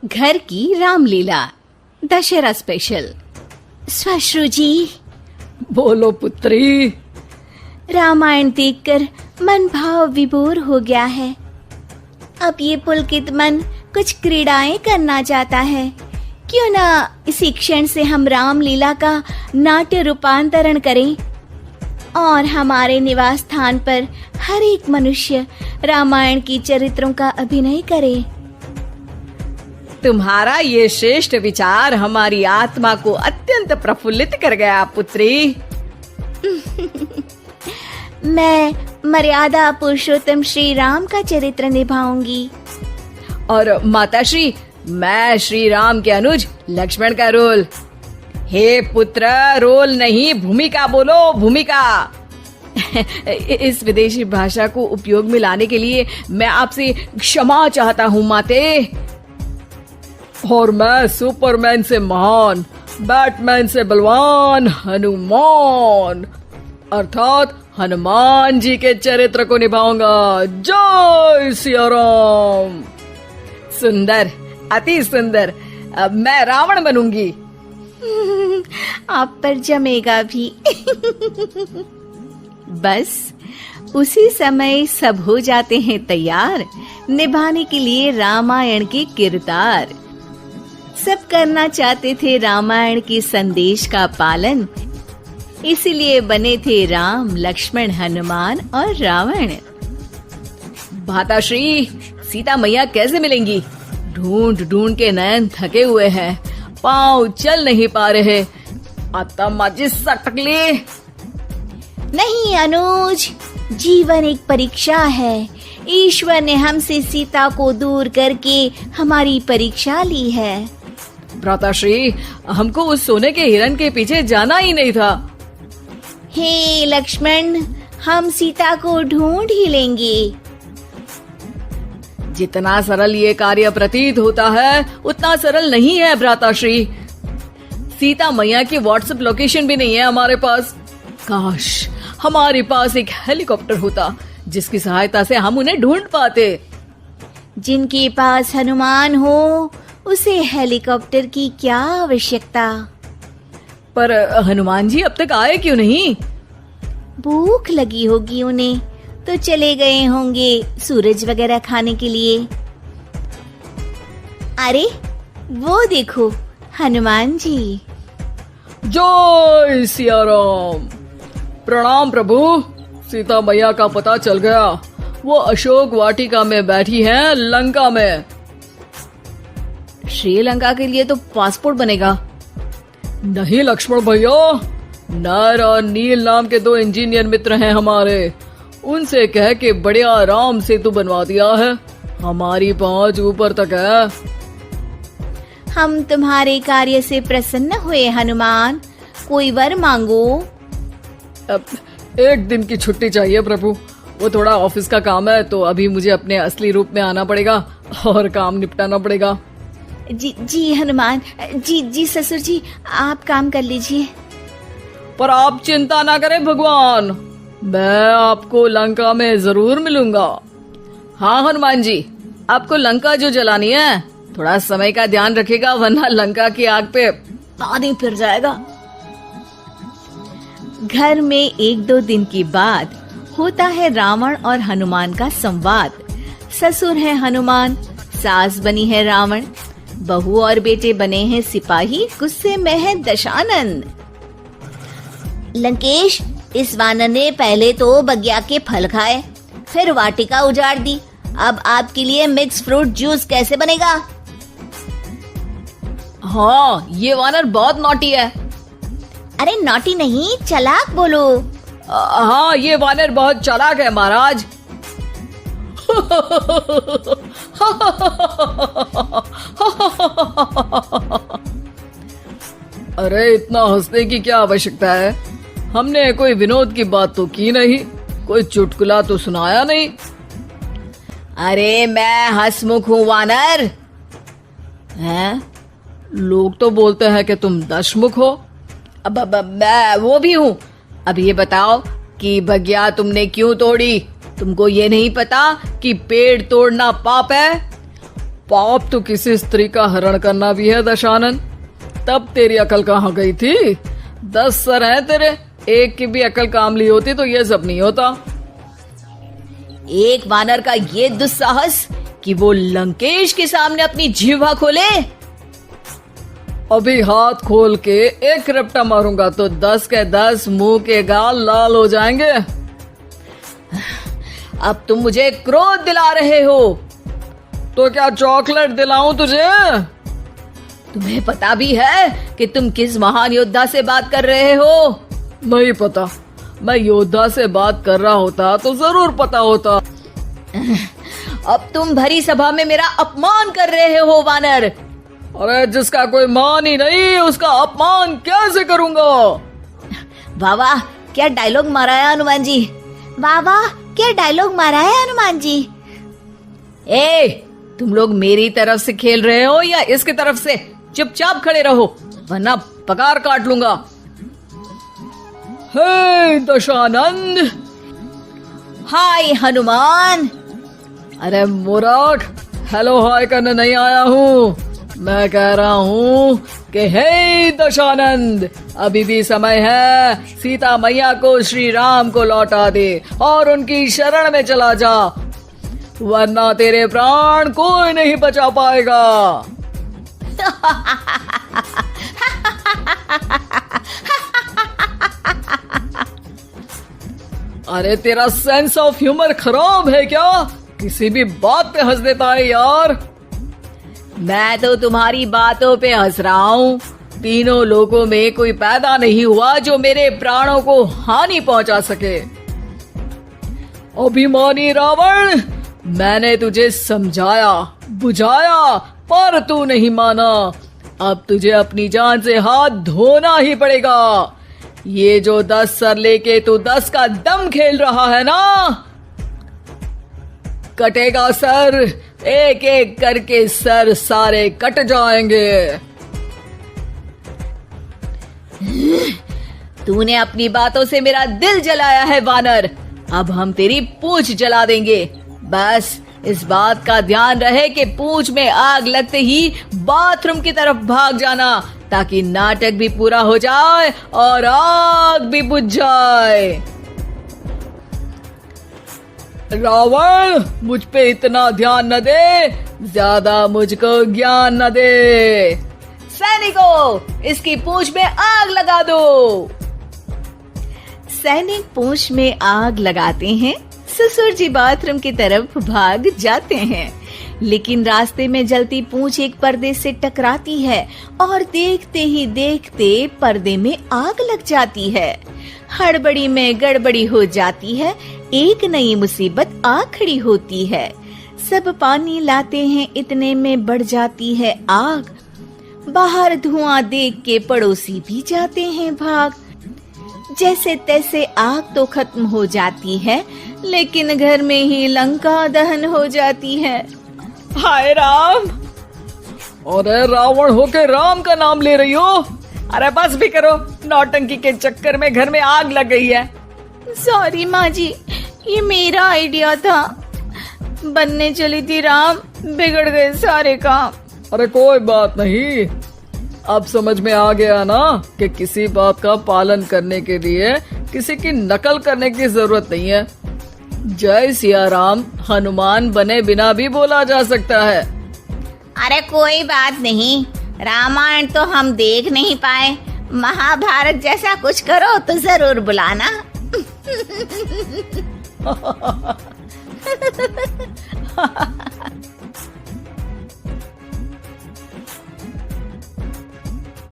घर की रामलीला दशहरा स्पेशल। श्वश्रु जी, बोलो पुत्री। रामायण देखकर मन भाव विभोर हो गया है। अब ये पुलकित मन कुछ क्रीड़ाएं करना चाहता है। क्यों ना इसी क्षण से हम रामलीला का नाट्य रूपांतरण करें और हमारे निवास स्थान पर हर एक मनुष्य रामायण की चरित्रों का अभिनय करे। तुम्हारा ये श्रेष्ठ विचार हमारी आत्मा को अत्यंत प्रफुल्लित कर गया पुत्री। मैं मर्यादा पुरुषोत्तम श्री राम का चरित्र निभाऊंगी। और माताश्री, मैं श्री राम के अनुज लक्ष्मण का रोल। हे पुत्र, रोल नहीं भूमिका बोलो, भूमिका। इस विदेशी भाषा को उपयोग में लाने के लिए मैं आपसे क्षमा चाहता हूँ माते। और मैं सुपरमैन से महान, बैटमैन से बलवान हनुमान अर्थात हनुमान जी के चरित्र को निभाऊंगा। जय सिया राम। सुंदर, अति सुंदर। अब मैं रावण बनूंगी। आप पर जमेगा भी। बस उसी समय सब हो जाते हैं तैयार निभाने के लिए रामायण के किरदार। सब करना चाहते थे रामायण के संदेश का पालन, इसीलिए बने थे राम, लक्ष्मण, हनुमान और रावण। भाताश्री, सीता मैया कैसे मिलेंगी? ढूंढ ढूंढ के नयन थके हुए हैं, पाँव चल नहीं पा रहे। आता माजी सटकली। नहीं अनुज, जीवन एक परीक्षा है। ईश्वर ने हमसे सीता को दूर करके हमारी परीक्षा ली है। भ्राताश्री, हमको उस सोने के हिरण के पीछे जाना ही नहीं था। हे लक्ष्मण, हम सीता को ढूंढ ही लेंगे। जितना सरल ये कार्य प्रतीत होता है उतना सरल नहीं है भ्राताश्री। सीता मैया की व्हाट्सएप लोकेशन भी नहीं है हमारे पास। काश हमारे पास एक हेलीकॉप्टर होता जिसकी सहायता से हम उन्हें ढूंढ पाते। जिनके पास हनुमान हो उसे हेलीकॉप्टर की क्या आवश्यकता। पर हनुमान जी अब तक आए क्यों नहीं? भूख लगी होगी उन्हें, तो चले गए होंगे सूरज वगैरह खाने के लिए। अरे वो देखो हनुमान जी। जय सिया राम। प्रणाम प्रभु। सीता मैया का पता चल गया, वो अशोक वाटिका में बैठी हैं लंका में। श्रीलंका के लिए तो पासपोर्ट बनेगा। नहीं लक्ष्मण भैया, नर और नील नाम के 2 इंजीनियर मित्र हैं हमारे। उनसे कह के बढ़िया आराम सेतु बनवा दिया है। हमारी पहुंच ऊपर तक है। हम तुम्हारे कार्य से प्रसन्न हुए हनुमान, कोई वर मांगो। अब 1 दिन की छुट्टी चाहिए प्रभु। वो थोड़ा ऑफिस का काम है, तो अभी मुझे अपने असली रूप में आना पड़ेगा और काम निपटाना पड़ेगा। जी हनुमान जी ससुर जी, आप काम कर लीजिए। पर आप चिंता ना करें भगवान, मैं आपको लंका में जरूर मिलूंगा। हाँ हनुमान जी, आपको लंका जो जलानी है थोड़ा समय का ध्यान रखेगा, वरना लंका की आग पे पानी फिर जाएगा। घर में 1-2 दिन के बाद होता है रावण और हनुमान का संवाद। ससुर है हनुमान, सास बनी है रावण, बहू और बेटे बने हैं सिपाही, गुस्से में है दशानन। लंकेश, इस वानर ने पहले तो बगिया के फल खाए, फिर वाटिका उजाड़ दी। अब आपके लिए मिक्स फ्रूट जूस कैसे बनेगा? हाँ, ये वानर बहुत नॉटी है। अरे नॉटी नहीं, चालाक बोलो। हाँ, ये वानर बहुत चालाक है महाराज। अरे इतना हंसने की क्या आवश्यकता है? हमने कोई विनोद की बात तो की नहीं, कोई चुटकुला तो सुनाया नहीं। अरे मैं हंसमुख हूँ वानर। हैं? लोग तो बोलते हैं कि तुम दशमुख हो। अब मैं वो भी हूँ। अब ये बताओ कि बगिया तुमने क्यों तोड़ी? तुमको ये नहीं पता कि पेड़ तोड़ना पाप है? पाप तो किसी स्त्री का हरण करना भी है दशानन। तब तेरी अकल कहाँ गई थी? 10 सर हैं तेरे, एक की भी अकल काम ली होती तो ये सब नहीं होता। एक वानर का ये दुस्साहस कि वो लंकेश के सामने अपनी जिह्वा खोले। अभी हाथ खोल के एक रपटा मारूंगा तो 10 के 10 मुंह के गाल लाल हो जाएंगे। अब तुम मुझे क्रोध दिला रहे हो। तो क्या चॉकलेट दिलाऊं तुझे? तुम्हें पता भी है कि तुम किस महान योद्धा से बात कर रहे हो? नहीं पता। मैं योद्धा से बात कर रहा होता तो जरूर पता होता। अब तुम भरी सभा में मेरा अपमान कर रहे हो वानर। अरे जिसका कोई मान ही नहीं उसका अपमान कैसे करूंगा? वाह वाह, क्या डायलॉग मारा है हनुमान जी। वाह वाह, क्या डायलॉग मारा है हनुमान जी। ए, तुम लोग मेरी तरफ से खेल रहे हो या इसकी तरफ से? चुपचाप खड़े रहो वरना पगार काट लूंगा। हे दशानंद। हाय हनुमान। अरे मूर्ख, हेलो हाय करने नहीं आया हूँ। मैं कह रहा हूँ कि हे दशानंद, अभी भी समय है। सीता मैया को श्री राम को लौटा दे और उनकी शरण में चला जा, वरना तेरे प्राण कोई नहीं बचा पाएगा। अरे तेरा सेंस ऑफ ह्यूमर खराब है क्या? किसी भी बात पे हंस देता है यार। मैं तो तुम्हारी बातों पे हंस रहा हूँ। तीनों लोगों में कोई पैदा नहीं हुआ जो मेरे प्राणों को हानि पहुंचा सके। अभिमानी रावण, मैंने तुझे समझाया बुझाया पर तू नहीं माना। अब तुझे अपनी जान से हाथ धोना ही पड़ेगा। ये जो 10 सर लेके तू 10 का दम खेल रहा है ना, कटेगा सर। एक एक करके सर सारे कट जाएंगे। तूने अपनी बातों से मेरा दिल जलाया है वानर। अब हम तेरी पूंछ जला देंगे। बस इस बात का ध्यान रहे कि पूंछ में आग लगते ही बाथरूम की तरफ भाग जाना, ताकि नाटक भी पूरा हो जाए और आग भी बुझ जाए। रावण, मुझ पे इतना ध्यान न दे, ज्यादा मुझको ज्ञान न दे। सैनिकों, इसकी पूंछ में आग लगा दो। सैनिक पूंछ में आग लगाते हैं। ससुर जी बाथरूम की तरफ भाग जाते हैं, लेकिन रास्ते में जलती पूंछ एक पर्दे से टकराती है और देखते ही देखते पर्दे में आग लग जाती है। हड़बड़ी में गड़बड़ी हो जाती है। एक नई मुसीबत आ खड़ी होती है। सब पानी लाते हैं, इतने में बढ़ जाती है आग। बाहर धुआं देख के पड़ोसी भी जाते हैं भाग। जैसे तैसे आग तो खत्म हो जाती है, लेकिन घर में ही लंका दहन हो जाती है। हाय राम। अरे रावण होके राम का नाम ले रही हो? अरे बस भी करो, नौटंकी के चक्कर में घर में आग लग गई है। सॉरी माँ जी, ये मेरा आइडिया था। बनने चली थी राम, बिगड़ गए सारे काम। अरे कोई बात नहीं, अब समझ में आ गया ना कि किसी बात का पालन करने के लिए किसी की नकल करने की जरूरत नहीं है। जय सिया राम हनुमान बने बिना भी बोला जा सकता है। अरे कोई बात नहीं, रामायण तो हम देख नहीं पाए। महाभारत जैसा कुछ करो तो जरूर बुलाना।